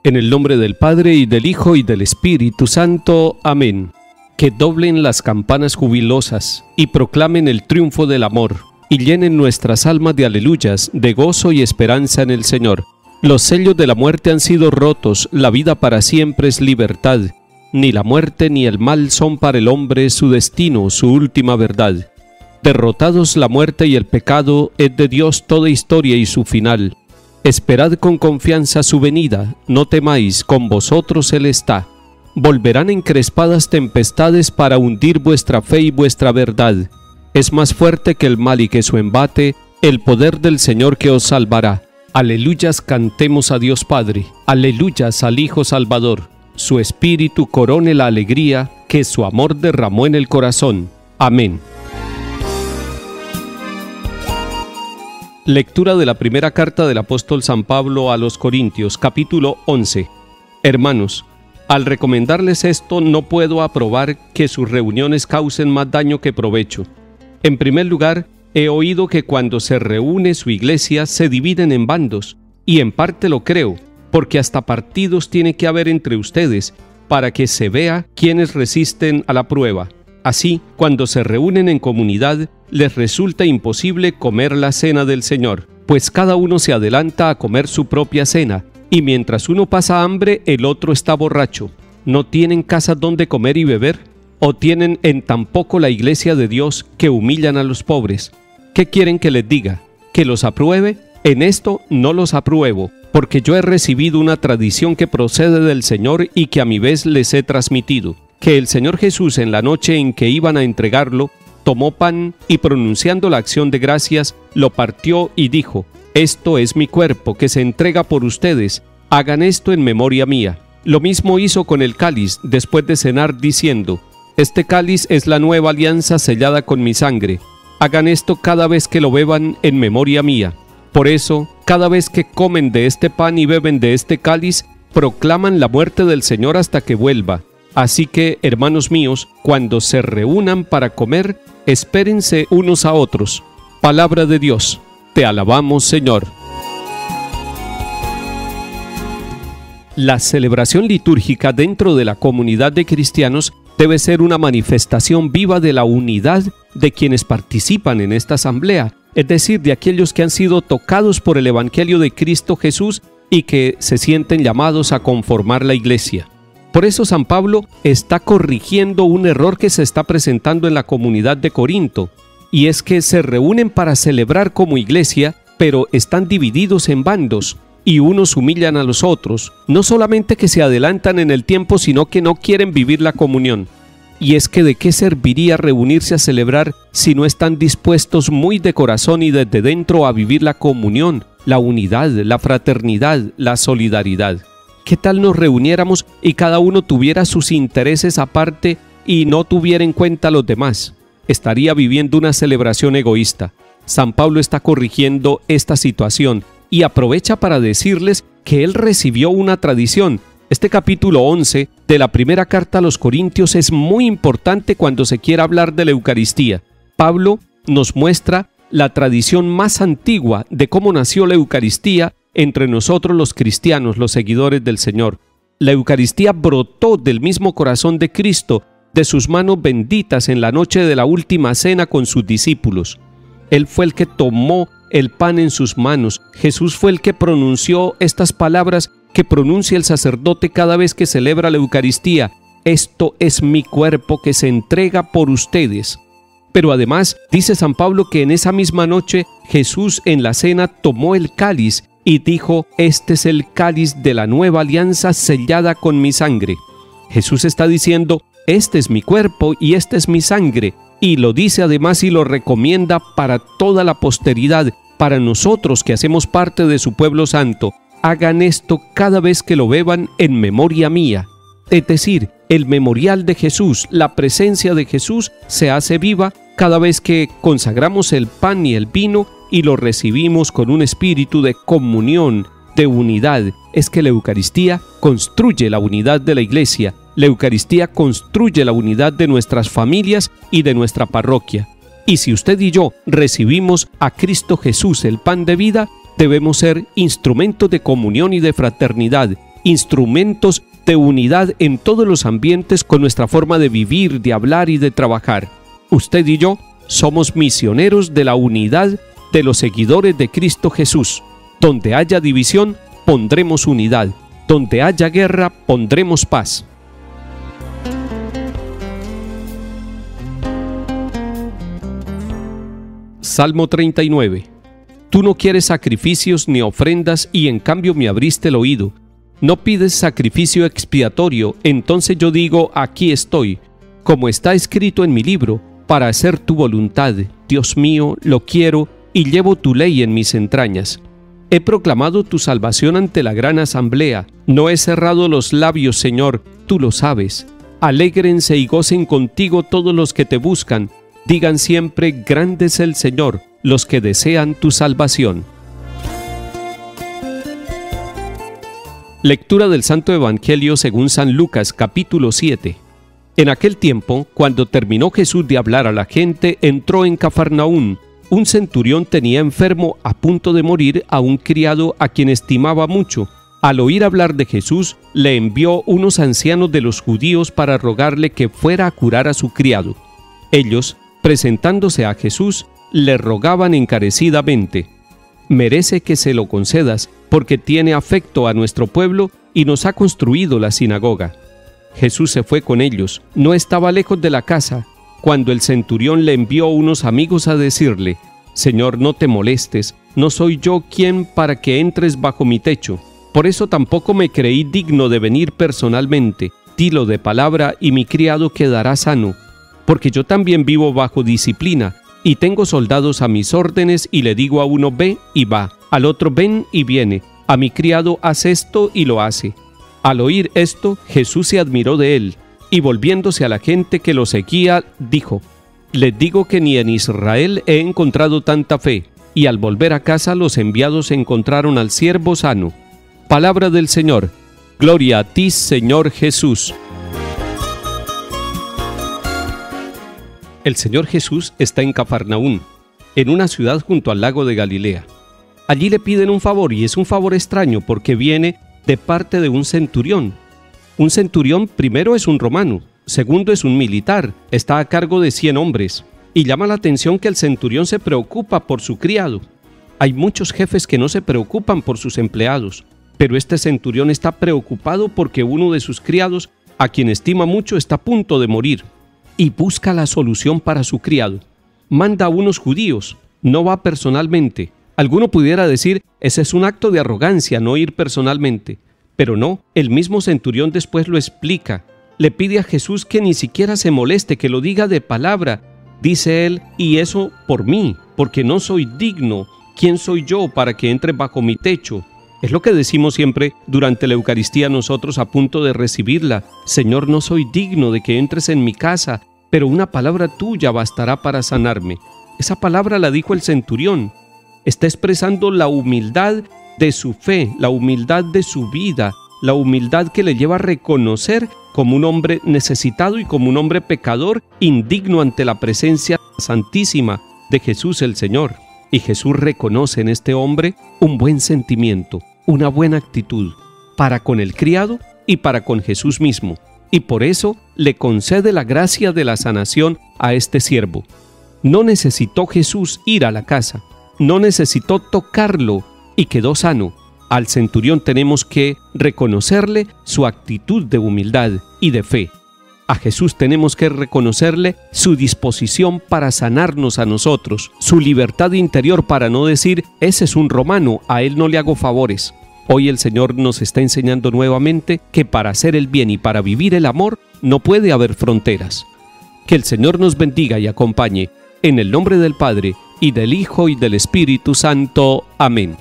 En el nombre del Padre, y del Hijo, y del Espíritu Santo. Amén. Que doblen las campanas jubilosas, y proclamen el triunfo del amor, y llenen nuestras almas de aleluyas, de gozo y esperanza en el Señor. Los sellos de la muerte han sido rotos, la vida para siempre es libertad. Ni la muerte ni el mal son para el hombre su destino, su última verdad. Derrotados la muerte y el pecado, es de Dios toda historia y su final. Esperad con confianza su venida, no temáis, con vosotros Él está. Volverán encrespadas tempestades para hundir vuestra fe y vuestra verdad. Es más fuerte que el mal y que su embate, el poder del Señor que os salvará. Aleluyas cantemos a Dios Padre, aleluyas al Hijo Salvador. Su Espíritu corone la alegría que su amor derramó en el corazón. Amén. Lectura de la primera carta del apóstol San Pablo a los Corintios, capítulo 11. Hermanos, al recomendarles esto, no puedo aprobar que sus reuniones causen más daño que provecho. En primer lugar, he oído que cuando se reúne su iglesia se dividen en bandos, y en parte lo creo, porque hasta partidos tiene que haber entre ustedes, para que se vea quiénes resisten a la prueba. Así, cuando se reúnen en comunidad, les resulta imposible comer la cena del Señor, pues cada uno se adelanta a comer su propia cena, y mientras uno pasa hambre, el otro está borracho. ¿No tienen casas donde comer y beber? ¿O tienen en tan poco la iglesia de Dios que humillan a los pobres? ¿Qué quieren que les diga? ¿Que los apruebe? En esto no los apruebo, porque yo he recibido una tradición que procede del Señor y que a mi vez les he transmitido. Que el Señor Jesús, en la noche en que iban a entregarlo, tomó pan y, pronunciando la acción de gracias, lo partió y dijo: «Esto es mi cuerpo, que se entrega por ustedes. Hagan esto en memoria mía». Lo mismo hizo con el cáliz después de cenar, diciendo: «Este cáliz es la nueva alianza sellada con mi sangre. Hagan esto cada vez que lo beban en memoria mía». Por eso, cada vez que comen de este pan y beben de este cáliz, proclaman la muerte del Señor hasta que vuelva. Así que, hermanos míos, cuando se reúnan para comer, espérense unos a otros. Palabra de Dios. Te alabamos, Señor. La celebración litúrgica dentro de la comunidad de cristianos debe ser una manifestación viva de la unidad de quienes participan en esta asamblea, es decir, de aquellos que han sido tocados por el Evangelio de Cristo Jesús y que se sienten llamados a conformar la iglesia. Por eso San Pablo está corrigiendo un error que se está presentando en la comunidad de Corinto, y es que se reúnen para celebrar como iglesia, pero están divididos en bandos, y unos humillan a los otros, no solamente que se adelantan en el tiempo, sino que no quieren vivir la comunión. Y es que ¿de qué serviría reunirse a celebrar si no están dispuestos muy de corazón y desde dentro a vivir la comunión, la unidad, la fraternidad, la solidaridad? ¿Qué tal nos reuniéramos y cada uno tuviera sus intereses aparte y no tuviera en cuenta a los demás? Estaría viviendo una celebración egoísta. San Pablo está corrigiendo esta situación y aprovecha para decirles que él recibió una tradición. Este capítulo 11 de la primera carta a los Corintios es muy importante cuando se quiere hablar de la Eucaristía. Pablo nos muestra la tradición más antigua de cómo nació la Eucaristía entre nosotros los cristianos, los seguidores del Señor. La Eucaristía brotó del mismo corazón de Cristo, de sus manos benditas en la noche de la última cena con sus discípulos. Él fue el que tomó el pan en sus manos. Jesús fue el que pronunció estas palabras que pronuncia el sacerdote cada vez que celebra la Eucaristía: «Esto es mi cuerpo que se entrega por ustedes». Pero además, dice San Pablo que en esa misma noche Jesús en la cena tomó el cáliz y dijo: «Este es el cáliz de la nueva alianza sellada con mi sangre». Jesús está diciendo: «Este es mi cuerpo y esta es mi sangre», y lo dice además y lo recomienda para toda la posteridad, para nosotros que hacemos parte de su pueblo santo. Hagan esto cada vez que lo beban en memoria mía. Es decir, el memorial de Jesús, la presencia de Jesús se hace viva cada vez que consagramos el pan y el vino y lo recibimos con un espíritu de comunión, de unidad, es que la Eucaristía construye la unidad de la Iglesia. La Eucaristía construye la unidad de nuestras familias y de nuestra parroquia. Y si usted y yo recibimos a Cristo Jesús, el pan de vida, debemos ser instrumentos de comunión y de fraternidad, instrumentos de unidad en todos los ambientes con nuestra forma de vivir, de hablar y de trabajar. Usted y yo somos misioneros de la unidad de los seguidores de Cristo Jesús. Donde haya división, pondremos unidad. Donde haya guerra, pondremos paz. Salmo 39. Tú no quieres sacrificios ni ofrendas y en cambio me abriste el oído. No pides sacrificio expiatorio, entonces yo digo, aquí estoy. Como está escrito en mi libro, para hacer tu voluntad, Dios mío, lo quiero y llevo tu ley en mis entrañas. He proclamado tu salvación ante la gran asamblea. No he cerrado los labios, Señor, tú lo sabes. Alégrense y gocen contigo todos los que te buscan. Digan siempre, grande es el Señor, los que desean tu salvación. Lectura del Santo Evangelio según San Lucas, capítulo 7. En aquel tiempo, cuando terminó Jesús de hablar a la gente, entró en Cafarnaún. Un centurión tenía enfermo a punto de morir a un criado a quien estimaba mucho. Al oír hablar de Jesús, le envió unos ancianos de los judíos para rogarle que fuera a curar a su criado. Ellos, presentándose a Jesús, le rogaban encarecidamente: merece que se lo concedas, porque tiene afecto a nuestro pueblo y nos ha construido la sinagoga. Jesús se fue con ellos, no estaba lejos de la casa, cuando el centurión le envió unos amigos a decirle: Señor, no te molestes, no soy yo quien para que entres bajo mi techo. Por eso tampoco me creí digno de venir personalmente. Dilo de palabra y mi criado quedará sano, porque yo también vivo bajo disciplina, y tengo soldados a mis órdenes, y le digo a uno ve y va, al otro ven y viene, a mi criado haz esto y lo hace. Al oír esto, Jesús se admiró de él, y volviéndose a la gente que lo seguía, dijo: les digo que ni en Israel he encontrado tanta fe. Y al volver a casa los enviados encontraron al siervo sano. Palabra del Señor. Gloria a ti, Señor Jesús. El Señor Jesús está en Cafarnaún, en una ciudad junto al lago de Galilea. Allí le piden un favor, y es un favor extraño porque viene de parte de un centurión. Un centurión primero es un romano, segundo es un militar, está a cargo de 100 hombres. Y llama la atención que el centurión se preocupa por su criado. Hay muchos jefes que no se preocupan por sus empleados, pero este centurión está preocupado porque uno de sus criados, a quien estima mucho, está a punto de morir. Y busca la solución para su criado. Manda a unos judíos, no va personalmente. Alguno pudiera decir, ese es un acto de arrogancia, no ir personalmente. Pero no, el mismo centurión después lo explica. Le pide a Jesús que ni siquiera se moleste, que lo diga de palabra. Dice él, y eso por mí, porque no soy digno. ¿Quién soy yo para que entre bajo mi techo? Es lo que decimos siempre durante la Eucaristía nosotros a punto de recibirla. Señor, no soy digno de que entres en mi casa, pero una palabra tuya bastará para sanarme. Esa palabra la dijo el centurión. Está expresando la humildad de su fe, la humildad de su vida, la humildad que le lleva a reconocer como un hombre necesitado y como un hombre pecador, indigno ante la presencia santísima de Jesús el Señor. Y Jesús reconoce en este hombre un buen sentimiento, una buena actitud, para con el criado y para con Jesús mismo. Y por eso le concede la gracia de la sanación a este siervo. No necesitó Jesús ir a la casa, no necesitó tocarlo y quedó sano. Al centurión tenemos que reconocerle su actitud de humildad y de fe. A Jesús tenemos que reconocerle su disposición para sanarnos a nosotros, su libertad interior para no decir, ese es un romano, a él no le hago favores. Hoy el Señor nos está enseñando nuevamente que para hacer el bien y para vivir el amor no puede haber fronteras. Que el Señor nos bendiga y acompañe, en el nombre del Padre, y del Hijo, y del Espíritu Santo. Amén.